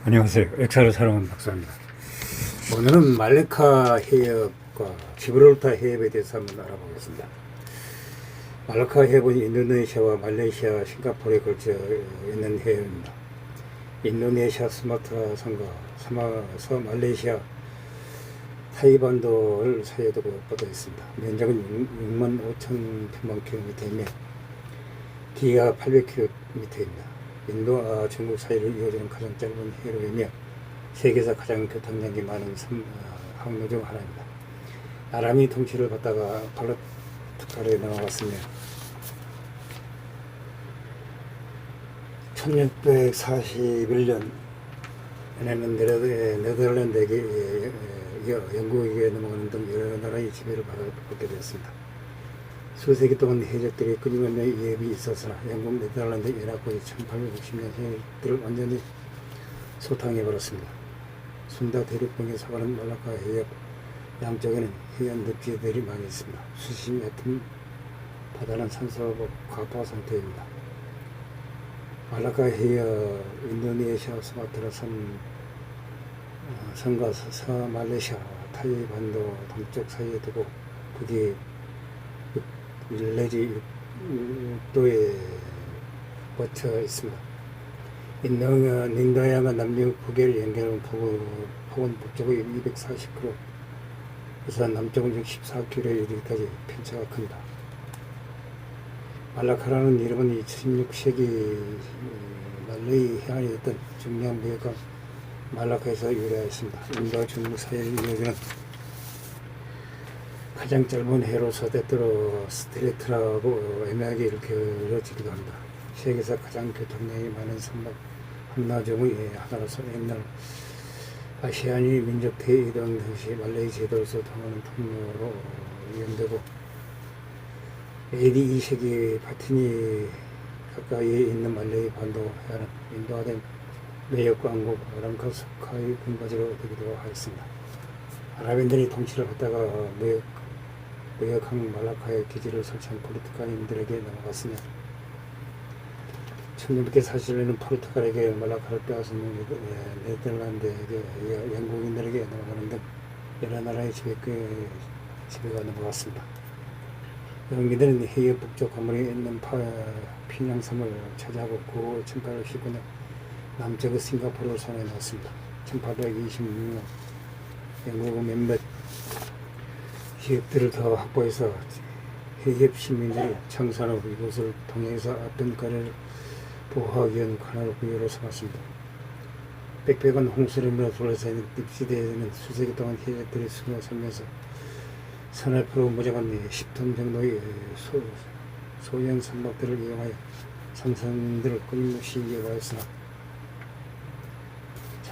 안녕하세요. 역사를 사랑하는 박사입니다. 오늘은 말레카 해협과 지브롤타 해협에 대해서 한번 알아보겠습니다. 말레카 해협은 인도네시아와 말레이시아, 싱가포르에 걸쳐 있는 해협입니다. 인도네시아 수마트라 섬과 말레이시아 타이반도를 사이에 두고 뻗어 있습니다. 면적은 6만 5천 평방킬로미터이며 길이가 800km입니다. 인도와 중국 사이를 이어지는 가장 짧은 해로이며 세계에서 가장 교통량이 많은 항로 중 하나입니다. 아람이 통치를 받다가 포르투갈에 넘어갔으며 1641년에는 네덜란드에게 이어 영국에게 넘어가는 등 여러 나라의 지배를 받게 되었습니다. 수세기 동안 해적들이 끊임없는 위협이 있었으나 영국 네덜란드 연합국이 1860년 해적들을 완전히 소탕해버렸습니다. 순다 대륙붕에 사가는 말라카 해협 양쪽에는 해안 늪지들이 많이 있습니다. 수심이 얕은 바다는 산소하고 과부하 상태입니다. 말라카 해협 인도네시아 수마트라 섬과 서말레이시아 타이반도 동쪽 사이에 두고 북이 1 내지 6도에 뻗쳐 있습니다. 인도양과 남미국 북해를 연결하는 폭은 북쪽의 240km, 그래서 남쪽은 14km에 이르기까지 편차가 큽니다. 말라카라는 이름은 16세기 말레이 해안에 있던 중요한 무역강 말라카에서 유래하였습니다. 인도와 중국 사이를 이어지는 가장 짧은 해로서 때때로 스트레이트라고 애매하게 이렇게 그려지기도 합니다. 세계에서 가장 교통량이 많은 선박 항로 중의 하나로서 옛날 아시아니 민족 대이동 당시 말레이 제도로서 통하는 통로로 이용되고 AD 2세기 파티니 가까이에 있는 말레이 반도 해안은 인도화된 매역 왕국 랑카스카의 군가지로 되기도 하였습니다. 아랍인들이 통치를 하다가 무역항 말라카에 기지를 설치한 포르투갈인들에게 넘어갔으며 1647년에는 포르투갈에게 말라카를 빼앗은 네덜란드에게 영국인들에게 넘어가는 등 여러 나라의 지배가 넘어갔습니다. 영국인들은 해협 북쪽 가물에 있는 피낭섬을 차지하고 그 1819년 남쪽의 싱가포르를 손에 넣었습니다. 1826년 영국은 몇몇 해협들을 더 확보해서 해협 시민들이 청산 후 이곳을 통해서 앞변가를 보호하기 위한 관할 구역으로 삼았습니다. 빽빽한 홍수림으로 둘러싸인 늪지대에는 수세기 동안 해적들이 숨어 살면서 선알프로 무장한 10톤 정도의 소형 선박들을 이용하여 상선들을 끊임없이 이어가였으나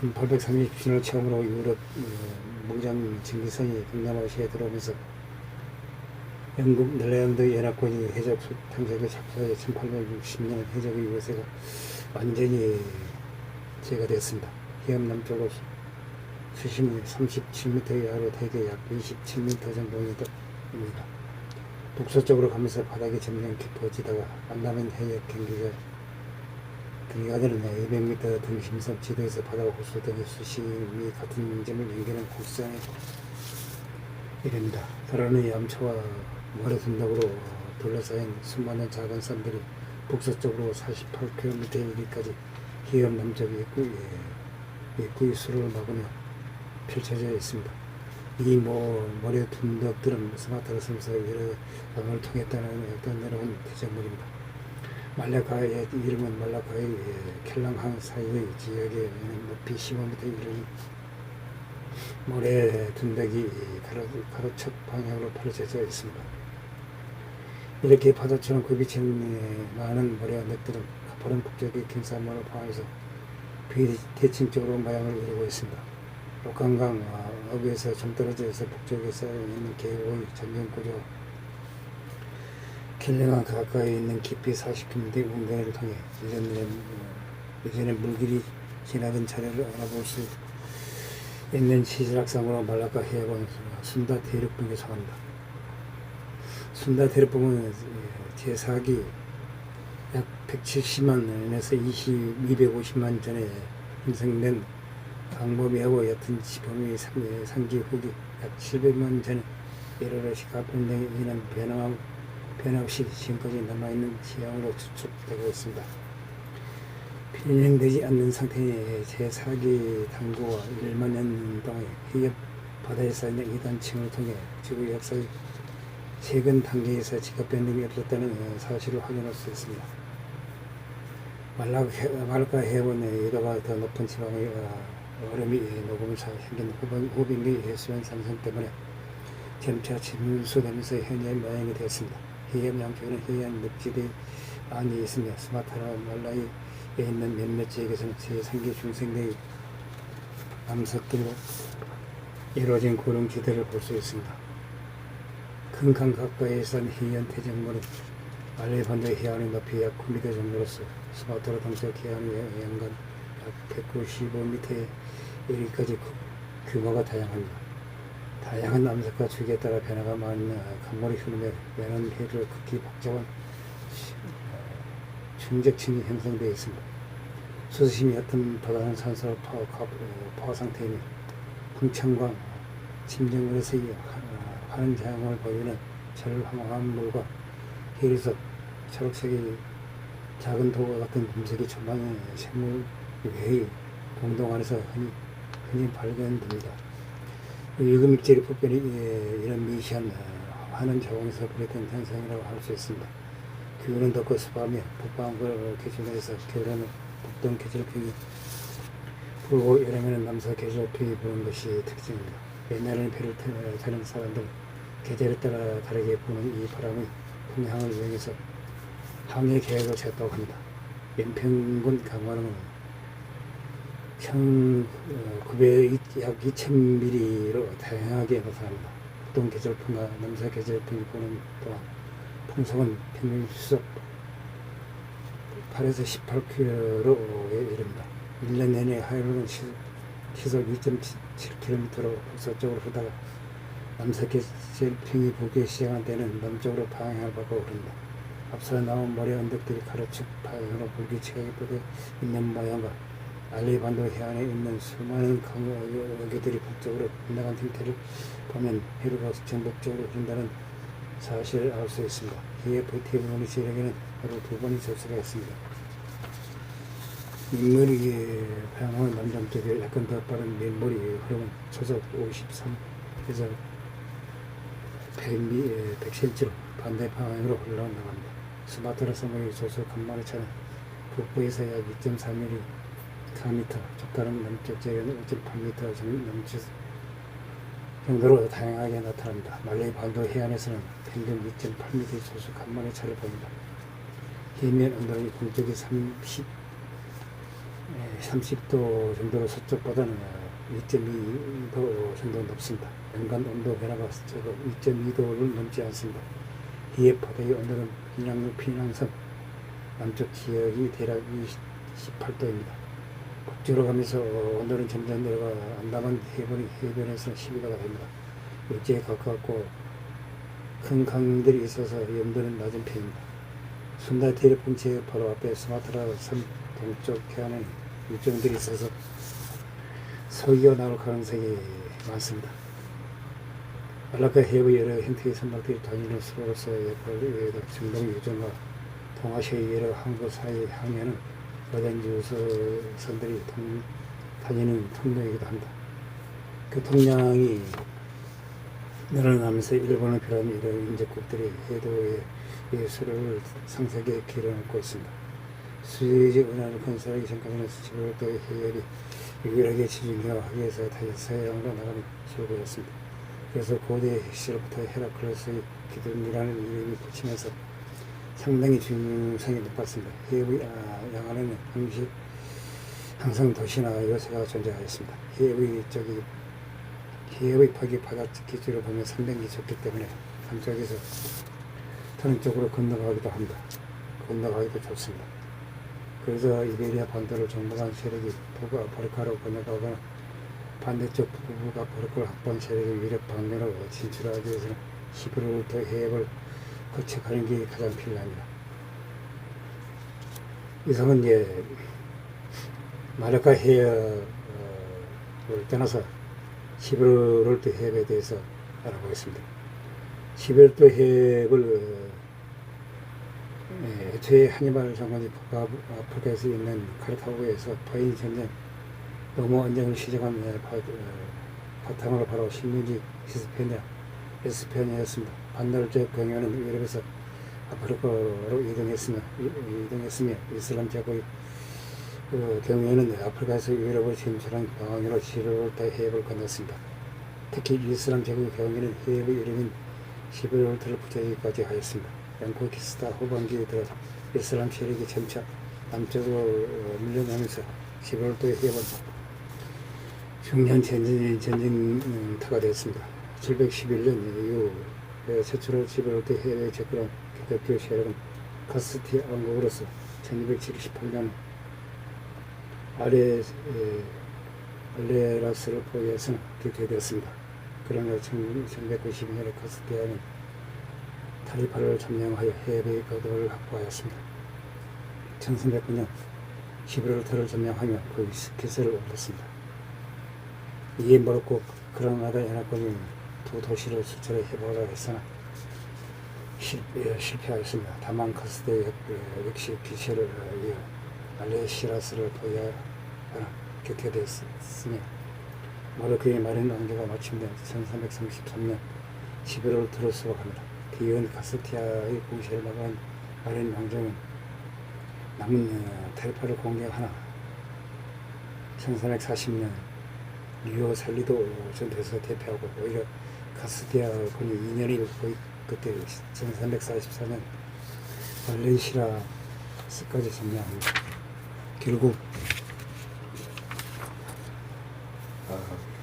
1837년 처음으로 유럽 무장 증기선이 동남아시아에 들어오면서 영국 네덜란드 연합군이 해적 탐색을 착수하여 1860년 해적의 요새가 완전히 제거되었습니다. 해협 남쪽으로 수심이 37m 이하로 대개 약 27m 정도입니다. 북서쪽으로 가면서 바닥이 점점 깊어지다가 만나면 해역 경계가 되는 200m 등심섬 지도에서 바다 호수 등의 수심이 같은 점을 연결하는 곡선에 이릅니다. 다라는 암초와 모래둔덕으로 둘러싸인 수많은 작은 섬들이 북서쪽으로 48km에 이르기까지 해협 남쪽 입구의 수를 막으며 펼쳐져 있습니다. 이 모래둔덕들은 스마트라 섬에서 여러 강을 통했다는 어떤 내려온 대적물입니다. 말라카의 이름은 말라카의 켈랑항 사이의 지역에 높이 15m 이르는 모래 둔덕이 가로측 방향으로 펼쳐져 있습니다. 이렇게 파도처럼 굽이친 많은 모래 언덕들은 가파른 북쪽의 긴 사막을 포함해서 비대칭적으로 모양을 이루고 있습니다. 록강강 어귀에서 좀 떨어져서 북쪽에 쌓여있는 계곡의 전경구조 켈랑항 가까이 있는 깊이 40km의 운河를 통해 예전에 물길이 지나던 차례를 알아볼 수 있는 시설학상으로 말라카 해협은 순다 대륙붕에 속합니다. 순다 대륙붕은 제4기 약 170만에서 250만 전에 형성된 광범위하고 옅은 지범위 상기 후기 약 700만 전에 이르러시 가평등에 의한 변함없이 지금까지 남아있는 지형으로 추측되고 있습니다. 변형되지 않는 상태의 제4기 당구와 1만 년 동안의 해협 바다에 쌓인 이단층을 통해 지구 역사의 최근 단계에서 지각 변동이 없었다는 사실을 확인할 수 있습니다. 말라카 해변의 1호가 더 높은 지방의 얼음이 녹으면서 생긴 호빙의 해수면 상승 때문에 점차 침수되면서 현재 모양이 되었습니다. 해협 양쪽에는 해안 늪지대에 안이 있으며 스마트라 말라이에 있는 몇몇 지역에서는 제3기 중생대의 암석들로 이루어진 구름지대를 볼 수 있습니다. 큰 강 가까이에 산 해안 태적물은 알레반도 해안의 높이 약 9m 정도로서 스마트라 동쪽 해안의 연간 약 195m에 이르기까지 규모가 다양합니다. 다양한 암석과 주기에 따라 변화가 많은 강물이 흐르며 매는 해를 극히 복잡한 충적층이 형성되어 있습니다. 수심이 얕은 바다는 산소로 포화 상태이며 풍천과 침정물에서 하는 장을 보이는 철황한 물과 해리석, 초록색의 작은 도가 같은 금색이 초반의 생물 외의 공동 안에서 흔히 발견됩니다. 유금입질의 폭변이 이런 미시한 하는 자원에서 비롯된 현상이라고 할 수 있습니다. 겨울은 덥고 습하며 북방구 계절에서 겨울에는 북동 계절풍이 불고 여름에는 남서 계절풍이 부는 것이 특징입니다. 옛날에는 배를 타는 사람들 계절에 따라 다르게 부는 이 바람의 풍향을 이용해서 항해 계획을 세웠다고 합니다. 연평균 강화는 약 2000mm로 다양하게 나타납니다. 북동 계절풍과 남서 계절풍이 부는 동안 풍속은 평균 시속 8에서 18km에 이릅니다. 1년 내내 하루는 시속 2.7km로 북서쪽으로 흐르다가 남서 계절풍이 불기 시작한 때는 남쪽으로 방향을 바꿔 흐릅니다. 앞서 나온 모래 언덕들이 가로축 방향으로 불규칙하게 뻗어 있는 모양과 알레반도 해안에 있는 수많은 강어교들이 북쪽으로 빗나간 형태를 보면 해류가 전북쪽으로 흐른다는 사실을 알 수 있습니다. 이에 대부분의 지역에는 하루 2번이 접수가 있습니다. 민물이 방향은 남동쪽에 약간 더 빠른 민물이 흐르면 초속 53에서 100cm로 반대 방향으로 흘러나갑니다. 스마트라 섬의 조수 간만의 차는 북부에서 약 2.4mm 좁다른 남쪽 지역에는 5.8m 정도로 다양하게 나타납니다. 말레이 반도 해안에서는 평균 2.8m 조수 간만의 차를 봅니다. 해면 온도는 동쪽이 30도 정도로 서쪽보다는 2.2도 정도 높습니다. 연간 온도 변화가 적어 2.2도를 넘지 않습니다. 해협 바다의 온도는 피낭섬 남쪽 지역이 대략 28도입니다. 북쪽으로 가면서 온도는 점점 내려가 안다만 해변에서는 12도가 됩니다. 육지에 가깝고 큰 강들이 있어서 염도는 낮은 편입니다. 순다 대륙봉체 바로 앞에 스마트라 섬 동쪽 해안에 일정들이 있어서 서기가 나올 가능성이 많습니다. 말라카 해협의 여러 형태의 선박들이 다니는 수로로서의 역할을 중동 유전과 동아시아의 여러 항구 사이 항해는 여단지 우선들이 다니는 통로이기도 합니다. 그 통량이 늘어나면서 일본을 비롯한 여러 인접국들이 해도의 예술을 상세하게 길어놓고 있습니다. 수지 은하를 건설하기 전까지는 지브랄타르 해협이 유일하게 지중해와 항해에서 다시 서해안으로 나가는 지역이었습니다. 그래서 고대 시절부터 헤라클레스의 기둥이라는 이름이 붙이면서 상당히 중요성이 높았습니다. 해협의 양안에는 항상 도시나 요새가 존재하였습니다. 해협의 폭이 바다 기준으로 보면 상당히 좁기 때문에 한쪽에서 다른 쪽으로 건너가기도 합니다. 건너가기도 좋습니다. 그래서 이베리아 반도를 정복한 세력이 북아프리카로 건너가거나 반대쪽 북아프리카를 확보한 세력이 유럽 방면으로 진출하기 위해서는 히브리로부터 해협을 거쳐가는 게 가장 필요합니다. 이상은 말라카 해협 떠나서 시베르 해협에 대해서 알아보겠습니다. 시베르 해협을 애초에 하니발 장군이 아프리카에서 있는 카르타고에서 파인 전쟁 너무 언쟁을 시작한 바탕으로 바로 식민지 에스페냐였습니다. 반나절 병영은 유럽에서 아프리카로 이동했으며 이슬람 제국의 경우에는 아프리카에서 유럽을 진출한 방황으로 시베르 해협을 건넜습니다. 특히 이슬람 제국의 경우에는 해협의 이름인 시베르를 붙이기까지 하였습니다. 얀코키스타 후반기에 들어 이슬람 세력이 점차 남쪽으로 밀려나면서 시베르 해협은 중요한 전쟁터가 되었습니다. 711년 이후 최초로 시베르 해협에 접근한 기독교 세력은 카스티아 왕국으로서 1278년 알레라스를 포위해서 개최되었습니다. 그러나 1192년에 카스티아는 타리파를 점령하여 해협의 거도를 확보하였습니다. 1309년 시베르를 점령하며 그 기세를 올렸습니다. 이에 모로코 그라나다 연합군이 두 도시를 수차례 해보려 했으나 실패하였습니다. 다만 카스티아 역시 기세를 이어 알레시라스를 포위하여 개최되었으며 모로코의 마린 왕조가 마침내 1333년 시베르를 수복합니다. 뒤이은 카스티아의 공세를 막은 마린 왕조는 남은 타리파를 공격하나 1340년 리오 살리도 전투에서 대패하고 오히려 카스티아 군이 2년이 그때 1344년 알레시라스까지 점령합니다. 결국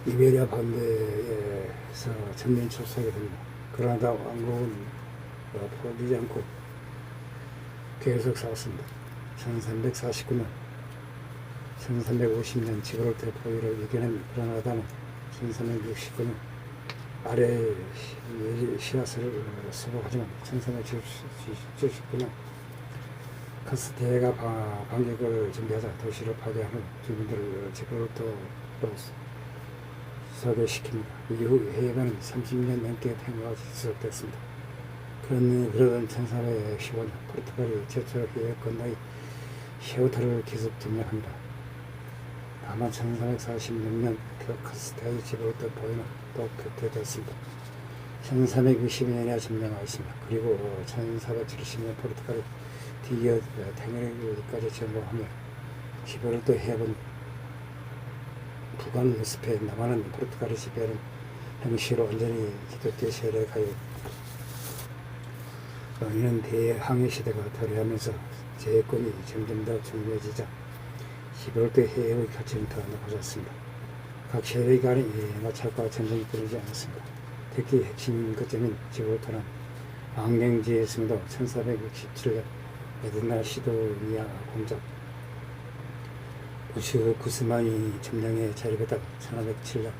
이베리아 반대에서 전면 출사하게 됩니다. 그러나 왕국은 포기하지 않고 계속 싸웠습니다. 1349년 1350년 지브롤터 포위를 이겨낸 그라나다는 1369년 알레시라스를 수복하지만 1379년 카스티아가 반격을 준비하자 도시를 파괴한 후 주민들을 지브롤터로 소개시킵니다. 이후 해협에는 30년 넘게 평화가 지속됐습니다. 그러던 1415년 포르투갈이 최초로 해협 건너의 세우타를 기습 점령합니다. 다만 1346년 카스티아의 지브롤터 포위는 또 격퇴됐습니다. 1320년에 점령하였습니다. 그리고 1470년 포르투갈이 드디어 테네리까지 점령하며 지브롤터 해협은 북한 스페인, 남한은 포르투갈이 지배하는 형식으로 완전히 기독교 세력하여 이는 대항해 시대가 도래하면서 제해권이 점점 더 중요해지자 시베르 해협의 가치는 더 높아졌습니다. 각 세력이 간의 마찰과 전쟁이 끊이지 않았습니다. 특히 핵심 거점인 지브롤터는 안경지에서도 1467년 에드나 시도니아 공작 구스만이 점령에 자립했다가 1507년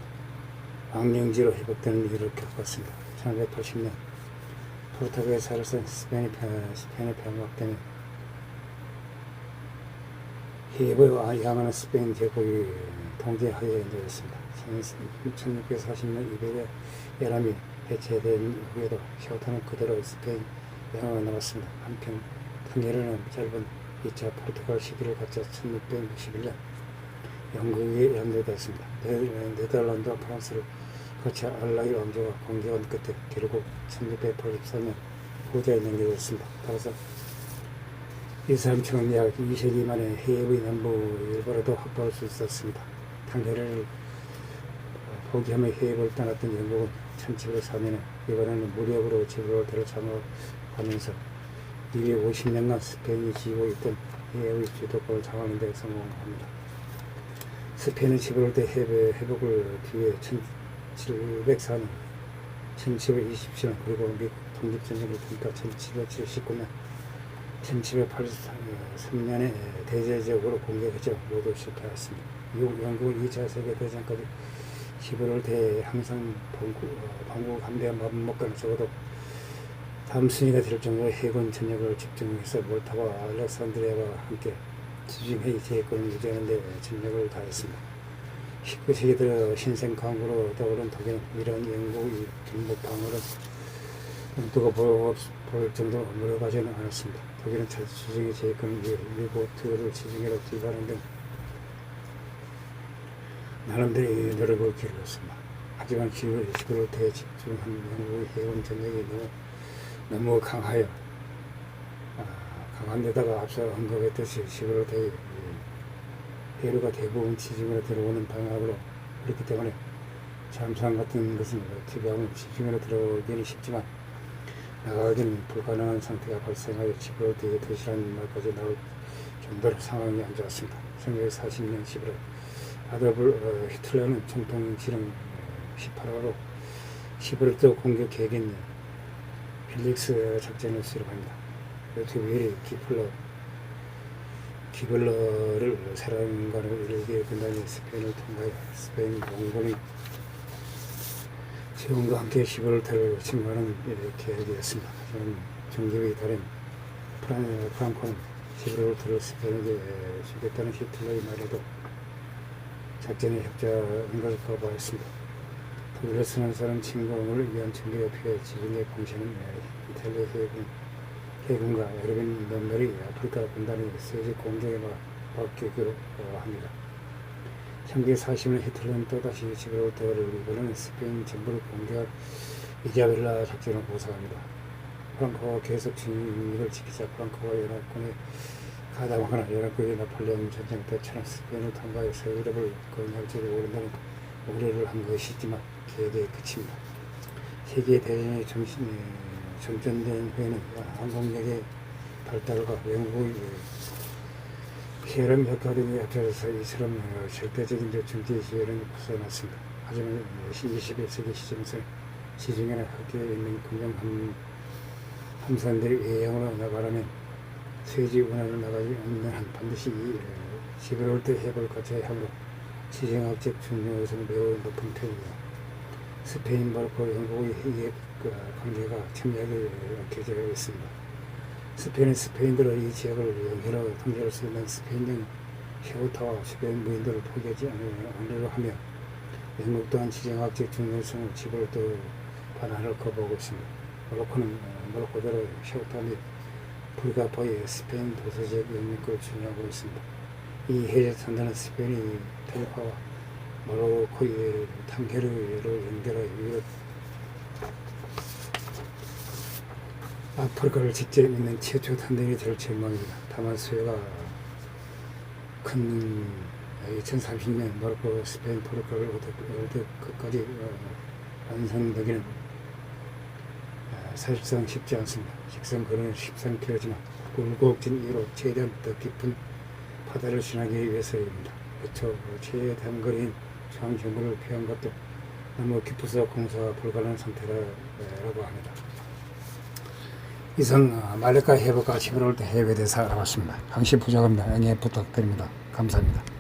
왕령지로 회복되는 일을 겪었습니다. 1580년 포르투갈의 살아선 스페인의 병합 때문에 해협을 향하는 스페인 제국이 통제하에 놓였습니다. 1640년 이베리아 연합이 해체된 후에도 세우타는 그대로 스페인 영향을 남았습니다. 한편 통일은 짧은 2차 포르투갈 시기를 거쳐 1661년 영국에 연대됐습니다. 네덜란드와 프랑스를 거쳐 알라이 왕조가 공격한 끝에 결국 1684년 후자에 넘겨졌습니다. 따라서 이 사람처럼 약 2세기 만에 해협의 남부 일부라도 확보할 수 있었습니다. 당대를 포기하며 해협을 떠났던 영국은 1704년에 이번에는 무력으로 지브롤터를 장악하면서 250년간 스페인이 지고 있던 해협의 주도권을 장악하는 데 성공합니다. 스페인은 지브롤터 해협의 회복을 뒤에 1704년, 1727년 그리고 미국 독립전쟁을 통과 1779년, 1783년에 대대적으로 공격했죠. 모두 실패했습니다. 영국은 2차 세계대전까지 지브롤터에 항상 방국 함대와 맞먹거나 적어도 다음 순위가 될 정도로 해군 전역을 집중해서 몰타와 알렉산드리아와 함께 지중해 제해권을 유지하는 데 전력을 다했습니다. 19세기 들어 신생 강국으로 떠오른 독일은 이런 영국의 긴목방어를 두고 볼 정도로 무력하지는 않았습니다. 독일은 지중해 제해권을 위해 유보트를 지중해로 투입하는 등 나름대로 노력을 기울였습니다. 하지만 11월 대에 집중한 영국의 해군 전력이 너무 강하여 강한 데다가 앞서 언급했듯이 11월 대에 해류가 대부분 지중해로 들어오는 방향으로 그렇기 때문에 잠수함 같은 것은 투입하면 지중해로 들어오기는 쉽지만 나가기는 불가능한 상태가 발생하여 11월 뒤에 도시라는 말까지 나올 정도로 상황이 안 좋았습니다. 1940년 11월 아돌프 히틀러는 총통 지령 18호로 11월도 공격 계획인 필릭스 작전을 수립합니다. 그 기블러를 사령관으로 일개 군단이 스페인을 통과해 스페인 공군의 지원과 함께 11월달을 침공하는 계획이었습니다. 하지만 정규의 달인 프랑코는 11월달을 스페인에게 주겠다는 히틀러의 말에도 작전에 협조한 것을 거부하였습니다. 독일에서는 사람 침공을 위한 준비가 필요해 지중해 공세는 이탈리아 해군과 유럽인 놈들이 아프리카 군단의 세지 공격에 맡기기로 합니다. 1940년 히틀러는 또다시 11월달을 이번에는 스페인 전부를 공격할 이자벨라 작전을 고사합니다. 프랑코가 계속 진입을 지키자 프랑코가 연합군에 가담하거나 연합군이 나폴레옹 전쟁 때처럼 스페인을 통과해서 유럽을 공격할지도 모른다는 우려를 한 것이지만 계획에 그칩니다. 세계대전의 전전된 후에는 항공력의 발달과 영국의 피해를 효과 등이 합쳐져서 이처럼 절대적인 정치 지혜를 벗어났습니다. 하지만 21세기 시점에서 지중해나 학교에 있는 군용 함선들이 예양으로 나가려면 세지 운하로 나가지 않는 한 반드시 11월 때 해협을 거쳐야 하므로 지정학적 중요성은 매우 높은 편입니다. 스페인, 모로코, 영국의 해협 관계가 첨예하게 얽혀져 있습니다. 스페인들은 이 지역을 영해로 통제할 수 있는 스페인령 해우타와 스페인 무인도를 포기하지 않으려 하며 영국 또한 지정학적 중요성을 11월도 반환을 거부하고 있습니다. 모로코는 모로코대로 해우타 및 불가포의 스페인 도서지역 영역을 주장하고 있습니다. 이 해저 산단은 스페인의 텔파와 모로코의 탕헤르를 연결하여 유럽 아프리카를 직접 잇는 최초 탄den이 될 전망입니다. 다만 수요가 큰 2030년 모로코, 스페인, 포르투갈, 월드컵까지 완성되기는 사실상 쉽지 않습니다. 직선 거리는 13km지만 굴곡진 이후로 최대한 더 깊은 바다를 지나기 위해서입니다. 애초 최대한 거리인 중앙정부를 피한 것도 너무 깊어서 공사가 불가능한 상태라고 합니다. 이상 말레카 해협과 11월달 해협에 대해서 알아봤습니다. 당시 부족합니다. 양해 부탁드립니다. 감사합니다.